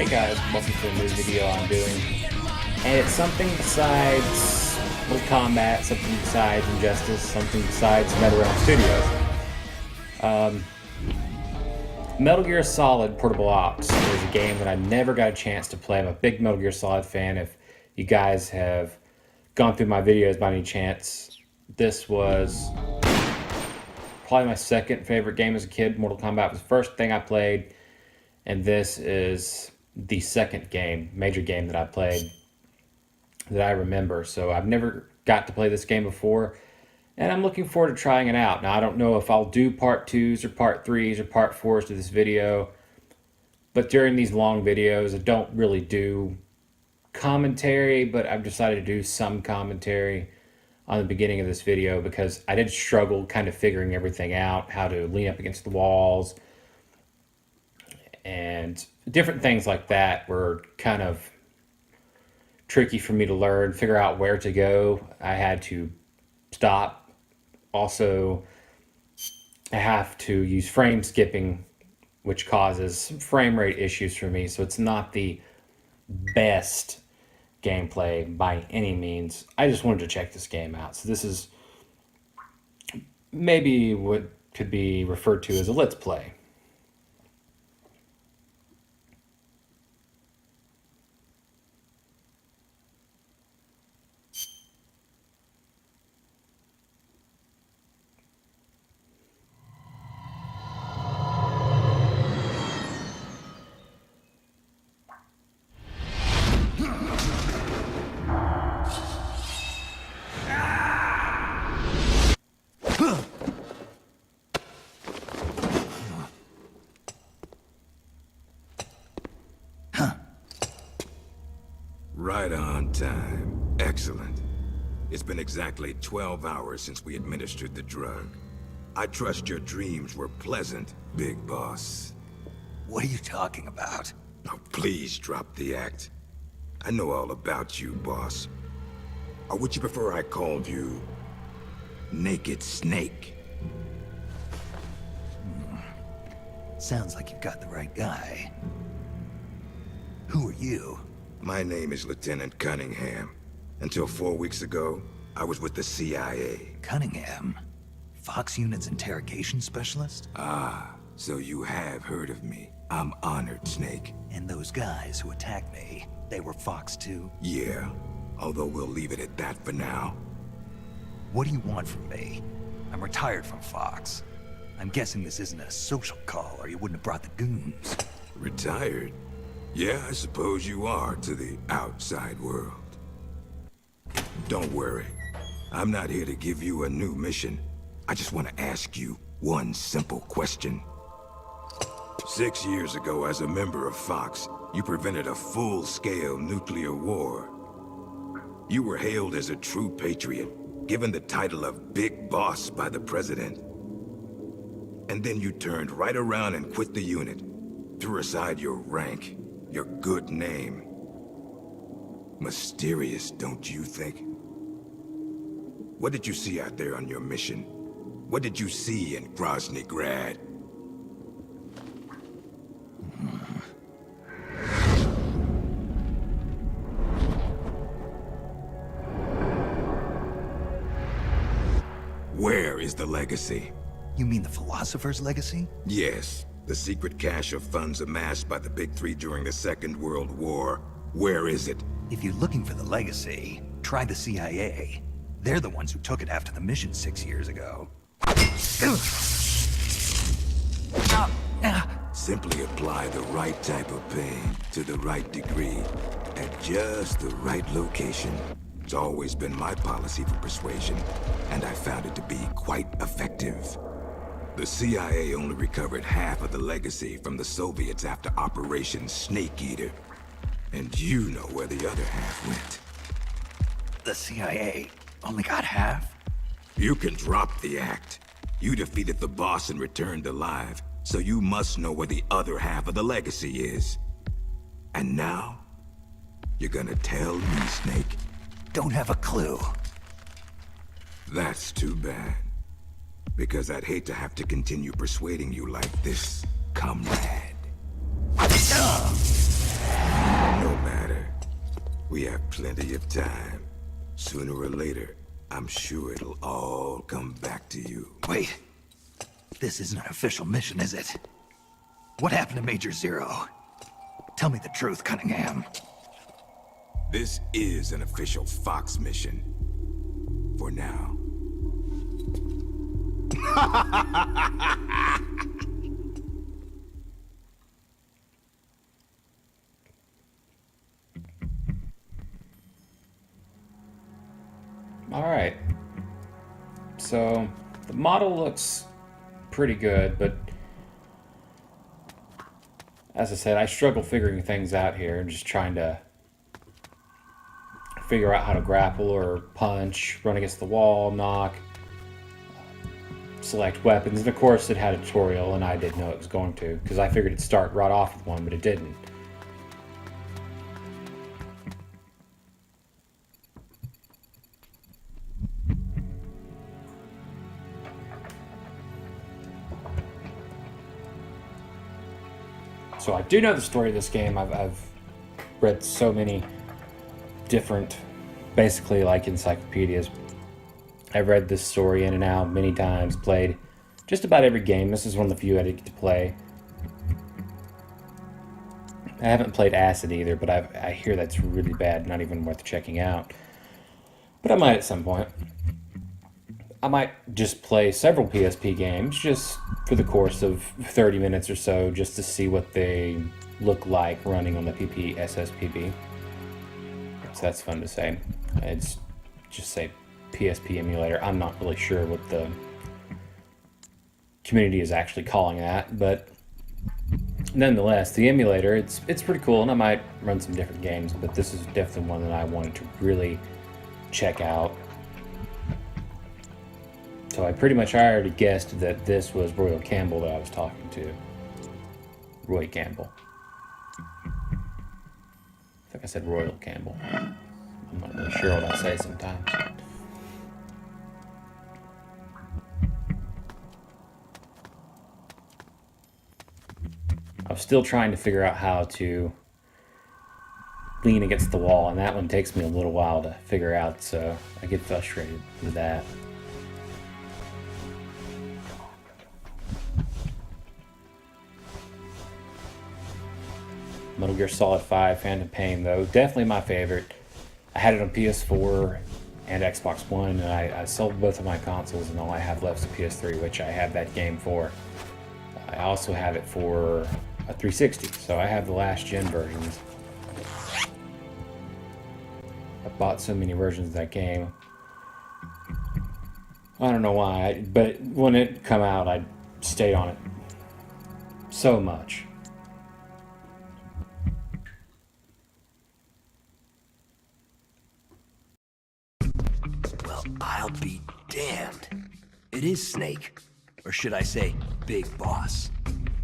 guys, welcome to a new video I'm doing, and it's something besides Mortal Kombat, something besides Injustice, something besides NetherRealm Studios. Metal Gear Solid Portable Ops is a game that I never got a chance to play. I'm a big Metal Gear Solid fan. If you guys have gone through my videos by any chance, this was probably my second favorite game as a kid. Mortal Kombat was the first thing I played, and this is the second game, major game that I played that I remember. So I've never got to play this game before, and I'm looking forward to trying it out. Now, I don't know if I'll do part 2s or part 3s or part 4s to this video, but during these long videos, I don't really do commentary, but I've decided to do some commentary on the beginning of this video because I did struggle kind of figuring everything out, how to lean up against the walls, and different things like that were kind of tricky for me to learn, figure out where to go. I had to stop. Also, I have to use frame skipping, which causes some frame rate issues for me, so it's not the best gameplay by any means. I just wanted to check this game out. So this is maybe what could be referred to as a let's play. Right on time. Excellent. It's been exactly 12 hours since we administered the drug. I trust your dreams were pleasant, Big Boss. What are you talking about? Oh, please drop the act. I know all about you, boss. Or would you prefer I called you Naked Snake? Sounds like you've got the right guy. Who are you? My name is Lieutenant Cunningham. Until 4 weeks ago, I was with the CIA. Cunningham? Fox Unit's interrogation specialist? Ah, so you have heard of me. I'm honored, Snake. And those guys who attacked me, they were Fox too? Yeah, although we'll leave it at that for now. What do you want from me? I'm retired from Fox. I'm guessing this isn't a social call, or you wouldn't have brought the goons. Retired? Yeah, I suppose you are to the outside world. Don't worry. I'm not here to give you a new mission. I just want to ask you one simple question. 6 years ago, as a member of Fox, you prevented a full-scale nuclear war. You were hailed as a true patriot, given the title of Big Boss by the President. And then you turned right around and quit the unit, threw aside your rank, your good name. Mysterious, don't you think? What did you see out there on your mission? What did you see in Grozny Grad? Where is the legacy? You mean the Philosopher's Legacy? Yes. The secret cache of funds amassed by the Big Three during the Second World War. Where is it? If you're looking for the legacy, try the CIA. They're the ones who took it after the mission 6 years ago. Simply apply the right type of pain to the right degree at just the right location. It's always been my policy for persuasion, and I found it to be quite effective. The CIA only recovered half of the legacy from the Soviets after Operation Snake Eater. And you know where the other half went. The CIA only got half? You can drop the act. You defeated the boss and returned alive, so you must know where the other half of the legacy is. And now, you're gonna tell me, Snake? Don't have a clue. That's too bad. Because I'd hate to have to continue persuading you like this, comrade. plenty of time. Sooner or later, I'm sure it'll all come back to you. Wait. This isn't an official mission, is it? What happened to Major Zero? Tell me the truth, Cunningham. This is an official Fox mission. For now. Alright. So, the model looks pretty good, but as I said, I struggle figuring things out here, just trying to figure out how to grapple or punch, run against the wall, knock, select weapons, and of course it had a tutorial, and I didn't know it was going to, because I figured it'd start right off with one, but it didn't. So I do know the story of this game. I've read so many different, basically like encyclopedias. I've read this story in and out many times, played just about every game. This is one of the few I did get to play. I haven't played Acid either, but I hear that's really bad, not even worth checking out. But I might at some point. I might just play several PSP games just for the course of 30 minutes or so, just to see what they look like running on the PPSSPP. So that's fun to say. It's just say PSP emulator. I'm not really sure what the community is actually calling that, but nonetheless, the emulator, it's pretty cool, and I might run some different games, but this is definitely one that I wanted to really check out. So I pretty much already guessed that this was Royal Campbell that I was talking to. Roy Campbell. I think I said Royal Campbell. I'm not really sure what I say sometimes. I was still trying to figure out how to lean against the wall, and that one takes me a little while to figure out, so I get frustrated with that. Metal Gear Solid 5 Phantom Pain, though, definitely my favorite. I had it on PS4 and Xbox One, and I sold both of my consoles, and all I have left is a PS3, which I have that game for. I also have it for a 360, so I have the last gen versions. I bought so many versions of that game. I don't know why, but when it come out, I stayed on it so much. Well, I'll be damned. It is Snake. Or should I say, Big Boss.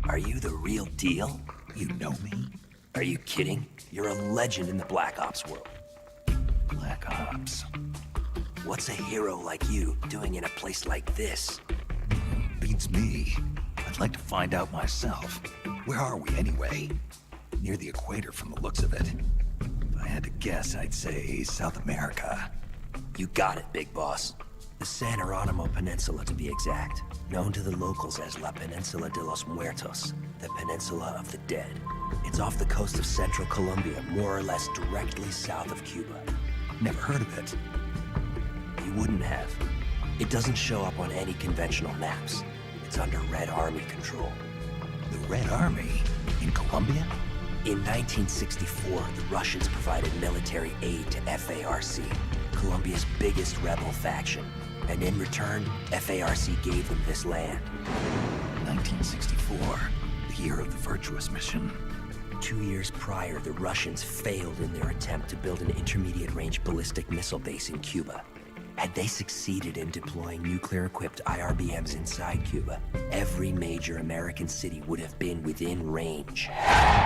Are you the real deal? You know me? Are you kidding? You're a legend in the Black Ops world. Black Ops. What's a hero like you doing in a place like this? Beats me. I'd like to find out myself. Where are we anyway? Near the equator from the looks of it. If I had to guess, I'd say South America. You got it, Big Boss. The San Jeronimo Peninsula, to be exact. Known to the locals as La Peninsula de los Muertos, the Peninsula of the Dead. It's off the coast of central Colombia, more or less directly south of Cuba. Never heard of it. You wouldn't have. It doesn't show up on any conventional maps. It's under Red Army control. The Red Army? In Colombia? In 1964, the Russians provided military aid to FARC, Colombia's biggest rebel faction. And in return, FARC gave them this land. 1964, the year of the Virtuous Mission. 2 years prior, the Russians failed in their attempt to build an intermediate-range ballistic missile base in Cuba. Had they succeeded in deploying nuclear-equipped IRBMs inside Cuba, every major American city would have been within range.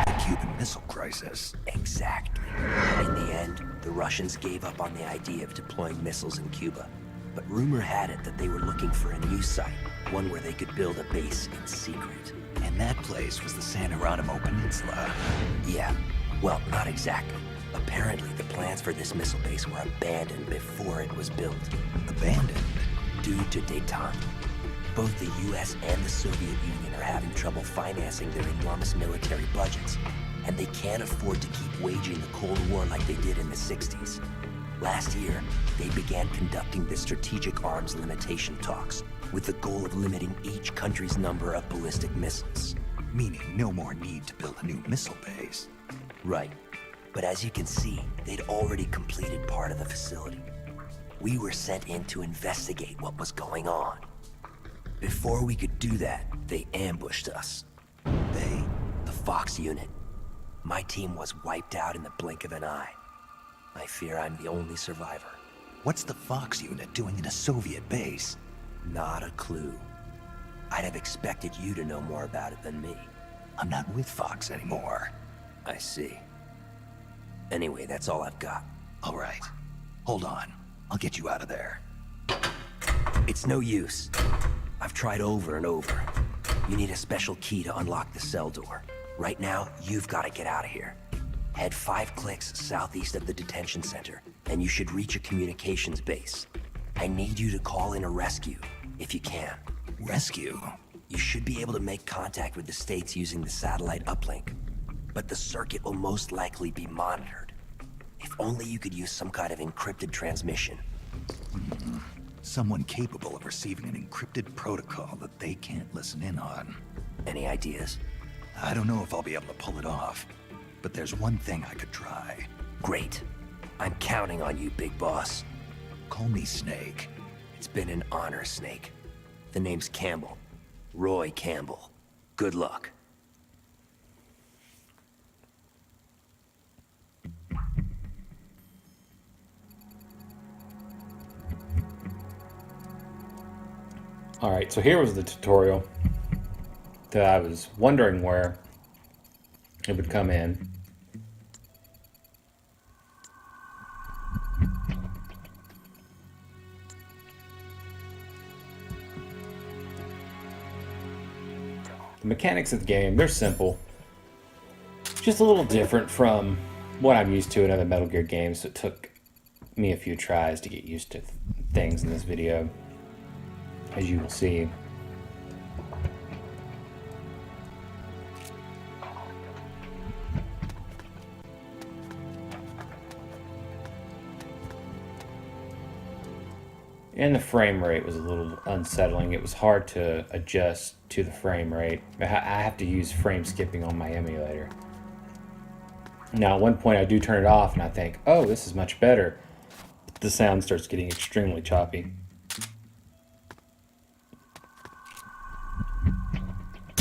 The Cuban Missile Crisis. Exactly. In the end, the Russians gave up on the idea of deploying missiles in Cuba. But rumor had it that they were looking for a new site, one where they could build a base in secret. And that place was the San Jeronimo Peninsula. Yeah, well, not exactly. Apparently, the plans for this missile base were abandoned before it was built. Abandoned? Due to detente. Both the US and the Soviet Union are having trouble financing their enormous military budgets, and they can't afford to keep waging the Cold War like they did in the 60s. Last year, they began conducting the strategic arms limitation talks, with the goal of limiting each country's number of ballistic missiles. Meaning no more need to build a new missile base. Right. But as you can see, they'd already completed part of the facility. We were sent in to investigate what was going on. Before we could do that, they ambushed us. They? The Fox unit. My team was wiped out in the blink of an eye. I fear I'm the only survivor. What's the Fox unit doing in a Soviet base? Not a clue. I'd have expected you to know more about it than me. I'm not with Fox anymore. I see. Anyway, that's all I've got. All right. Hold on. I'll get you out of there. It's no use. I've tried over and over. You need a special key to unlock the cell door. Right now, you've got to get out of here. Head 5 clicks southeast of the detention center, and you should reach a communications base. I need you to call in a rescue, if you can. Rescue? You should be able to make contact with the States using the satellite uplink. But the circuit will most likely be monitored. If only you could use some kind of encrypted transmission. Someone capable of receiving an encrypted protocol that they can't listen in on. Any ideas? I don't know if I'll be able to pull it off, but there's one thing I could try. Great. I'm counting on you, Big Boss. Call me Snake. It's been an honor, Snake. The name's Campbell. Roy Campbell. Good luck. Alright, so here was the tutorial that I was wondering where it would come in. The mechanics of the game, they're simple. Just a little different from what I'm used to in other Metal Gear games, so it took me a few tries to get used to things in this video, as you will see. And the frame rate was a little unsettling. It was hard to adjust to the frame rate. I have to use frame skipping on my emulator. Now, at one point I do turn it off and I think, oh, this is much better. But the sound starts getting extremely choppy.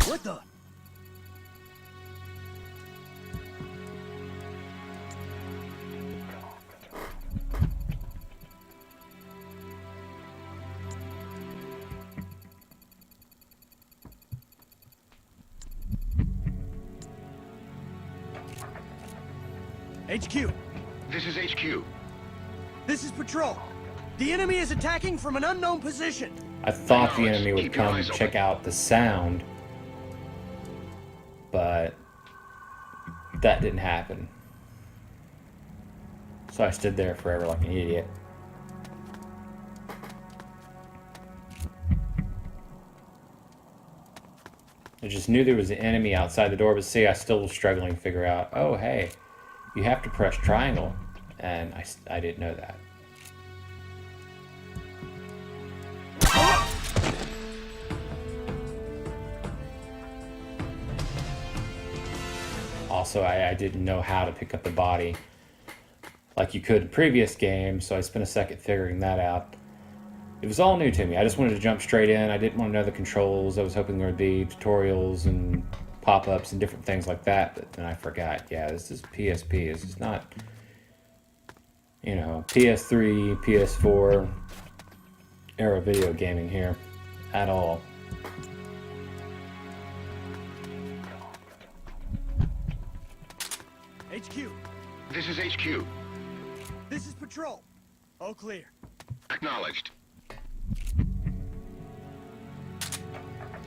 What the? HQ. This is HQ. This is Patrol. The enemy is attacking from an unknown position. I thought the enemy would Keep your come eyes check open. out the sound, but that didn't happen. So I stood there forever like an idiot. I just knew there was an enemy outside the door, but see, I still was struggling to figure out, oh, hey, you have to press triangle, and I didn't know that. Also, I didn't know how to pick up the body like you could in previous games, so I spent a second figuring that out. It was all new to me. I just wanted to jump straight in. I didn't want to know the controls. I was hoping there would be tutorials and pop-ups and different things like that, but then I forgot. Yeah, this is PSP. This is not, you know, PS3, PS4 era video gaming here at all. HQ. This is HQ. This is Patrol. All clear. Acknowledged.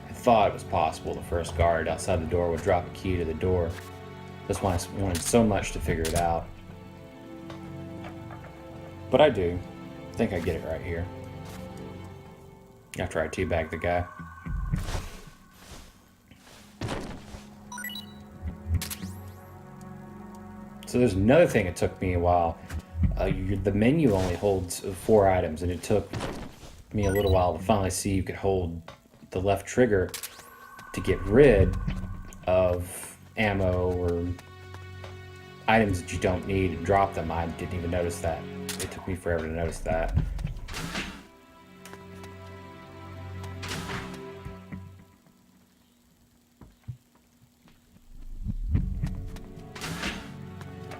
I thought it was possible the first guard outside the door would drop a key to the door. That's why I wanted so much to figure it out. But I do. I think I get it right here. After I teabag the guy. So there's another thing it took me a while. The menu only holds 4 items, and it took me a little while to finally see you could hold the left trigger to get rid of ammo or items that you don't need and drop them. I didn't even notice that. It took me forever to notice that.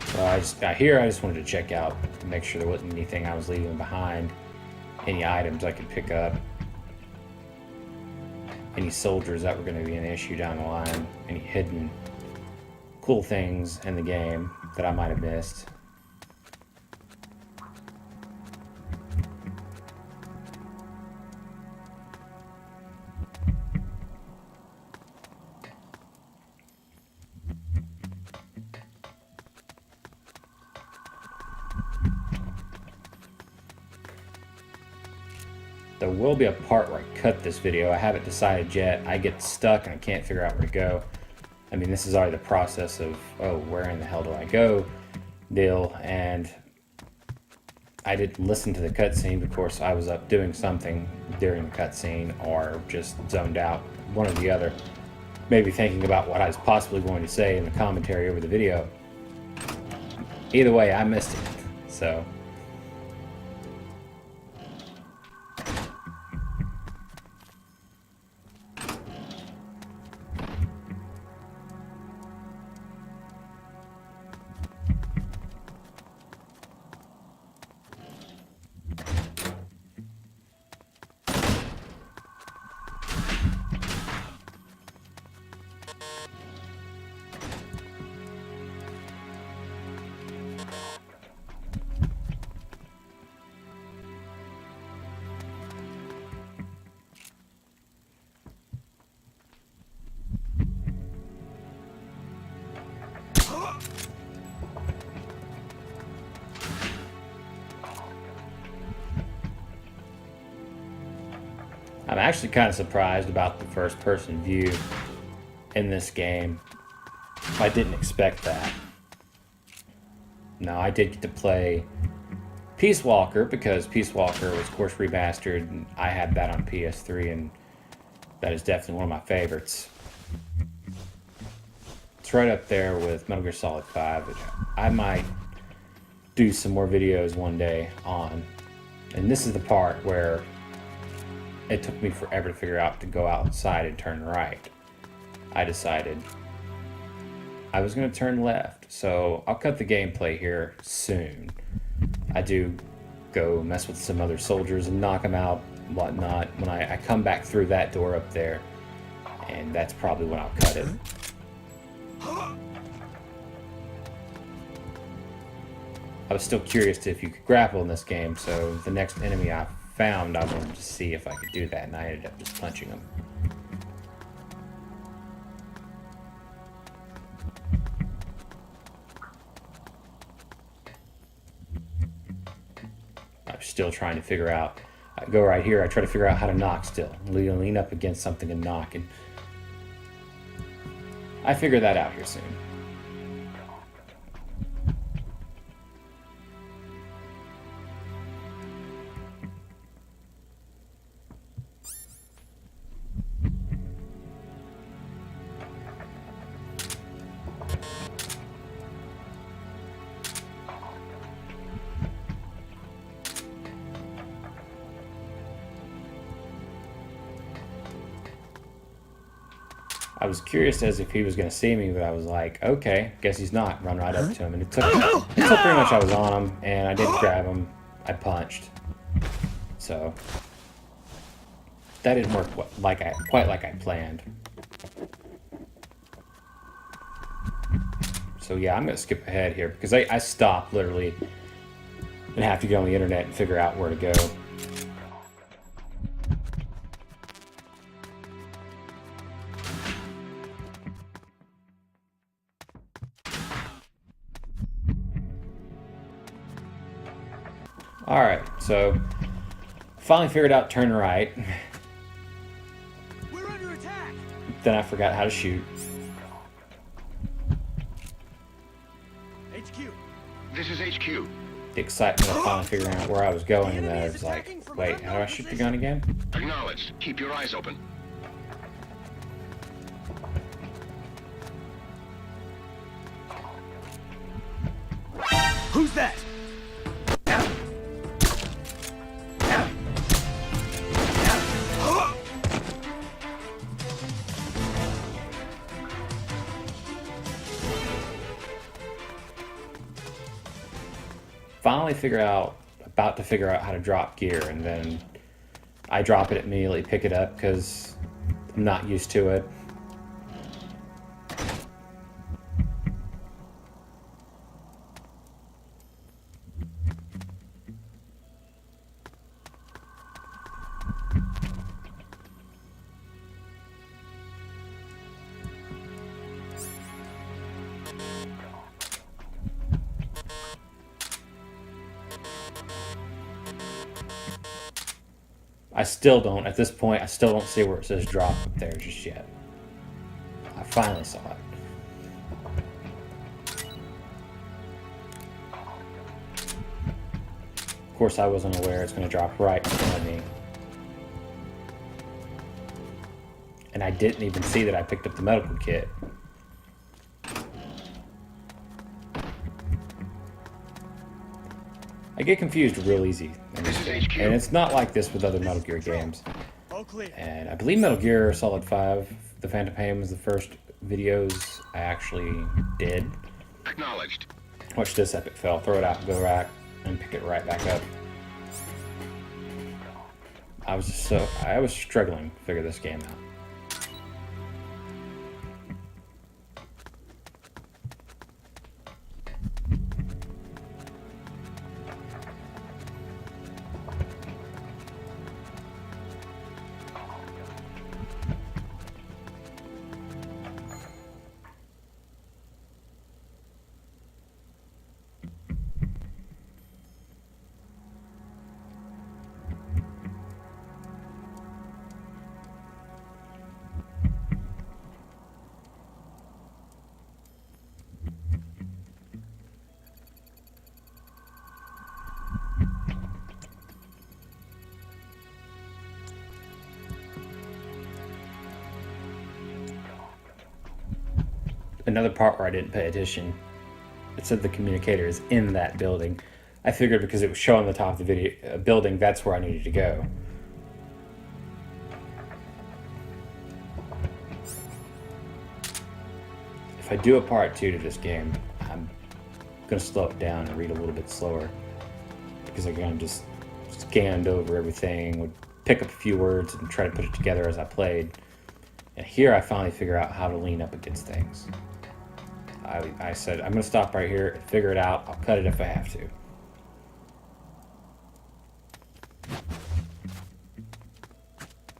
So I just wanted to check out, make sure there wasn't anything I was leaving behind, any items I could pick up, any soldiers that were going to be an issue down the line, any hidden cool things in the game that I might have missed. There will be a part where I cut this video. I haven't decided yet. I get stuck and I can't figure out where to go. I mean, this is already the process of, oh, where in the hell do I go deal. And I didn't listen to the cutscene. Of course, I was up doing something during the cutscene or just zoned out, one or the other. Maybe thinking about what I was possibly going to say in the commentary over the video. Either way, I missed it. So... I'm actually kind of surprised about the first-person view in this game. I didn't expect that. Now, I did get to play Peace Walker because Peace Walker was, of course, remastered, and I had that on PS3, and that is definitely one of my favorites. It's right up there with Metal Gear Solid 5, which I might do some more videos one day on. And this is the part where it took me forever to figure out to go outside and turn right. I decided I was going to turn left, so I'll cut the gameplay here soon. I do go mess with some other soldiers and knock them out and whatnot when I come back through that door up there, and that's probably when I'll cut it. I was still curious to if you could grapple in this game, so the next enemy I found, I wanted to see if I could do that, and I ended up just punching him. I'm still trying to figure out. I go right here, I try to figure out how to knock still. Lean up against something and knock, and I figure that out here soon. I was curious as if he was going to see me, but I was like, okay, guess he's not. Run right up to him. And it took pretty much I was on him, and I did grab him. I punched. So that didn't work quite like I planned. So yeah, I'm going to skip ahead here because I stopped literally and have to go on the internet and figure out where to go. Alright, so finally figured out turn right. We're under attack. Then I forgot how to shoot. HQ. This is HQ. The excitement of finally figuring out where I was going, and then I was like, wait, how do I shoot the gun again? Acknowledged. Keep your eyes open. Who's that? Finally about to figure out how to drop gear, and then I drop it immediately, pick it up because I'm not used to it. I still don't, at this point, I still don't see where it says drop up there just yet. I finally saw it. Of course, I wasn't aware it's going to drop right in front of me. And I didn't even see that I picked up the medical kit. I get confused real easy in this game. And it's not like this with other Metal Gear games. All clear. And I believe Metal Gear Solid 5, The Phantom Pain, was the first videos I actually did. Acknowledged. Watch this epic fail. Throw it out, go back, and pick it right back up. I was struggling to figure this game out. Another part where I didn't pay attention. It said the communicator is in that building. I figured because it was showing the top of the building, that's where I needed to go. If I do a part 2 to this game, I'm gonna slow it down and read a little bit slower, because I kind of just scanned over everything, would pick up a few words and try to put it together as I played. And here I finally figure out how to lean up against things. I said, I'm going to stop right here and figure it out. I'll cut it if I have to.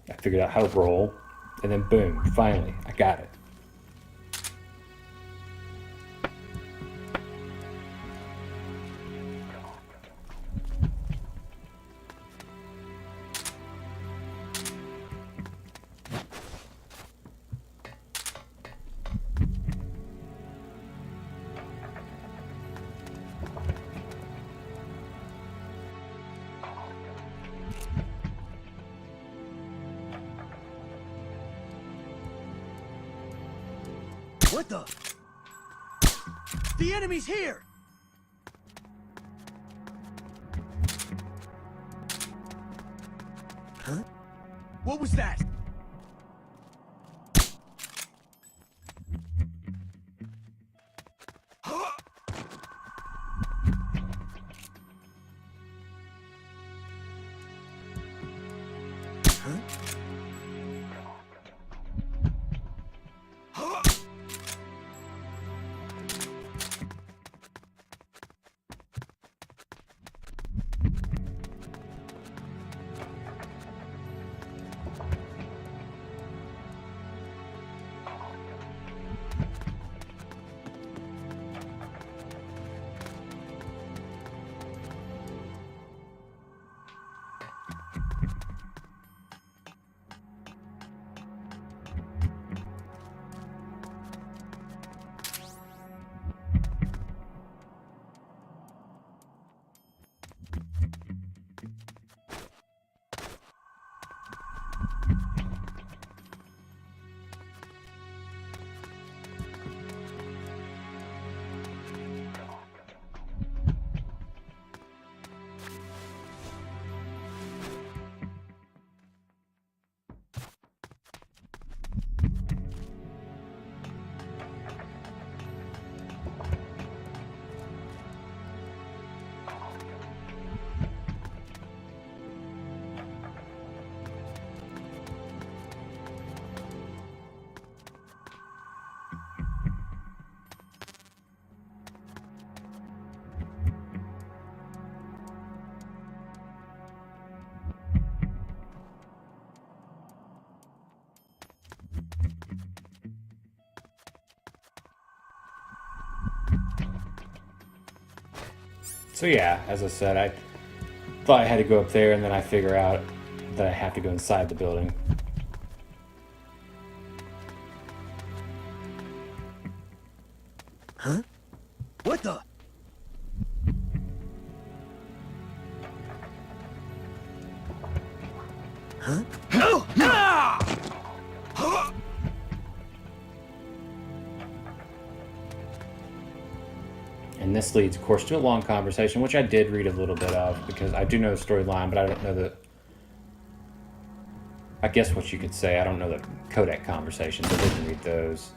I figured out how to roll, and then boom, finally, I got it. What the? The enemy's here! Huh? What was that? So yeah, as I said, I thought I had to go up there, and then I figure out that I have to go inside the building. Huh? What the? Huh? No! And this leads, of course, to a long conversation, which I did read a little bit of, because I do know the storyline, but I don't know the... I guess what you could say, I don't know the codec conversations. I didn't read those.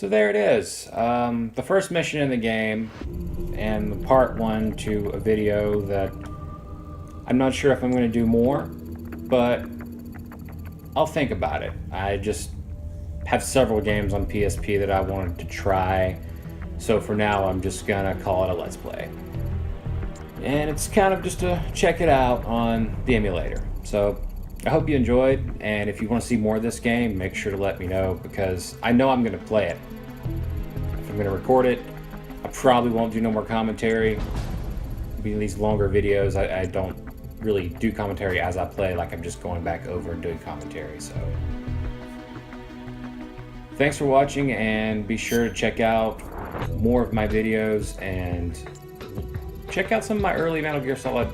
So there it is. The first mission in the game, and the part 1 to a video that I'm not sure if I'm going to do more, but I'll think about it. I just have several games on PSP that I wanted to try, so for now I'm just gonna call it a Let's Play. And it's kind of just to check it out on the emulator. So I hope you enjoyed, and if you want to see more of this game, make sure to let me know, because I know I'm going to play it. If I'm going to record it, I probably won't do no more commentary. It'll be these longer videos. I don't really do commentary as I play, like I'm just going back over and doing commentary. So thanks for watching, and be sure to check out more of my videos, and check out some of my early Metal Gear Solid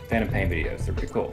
Phantom Pain videos. They're pretty cool.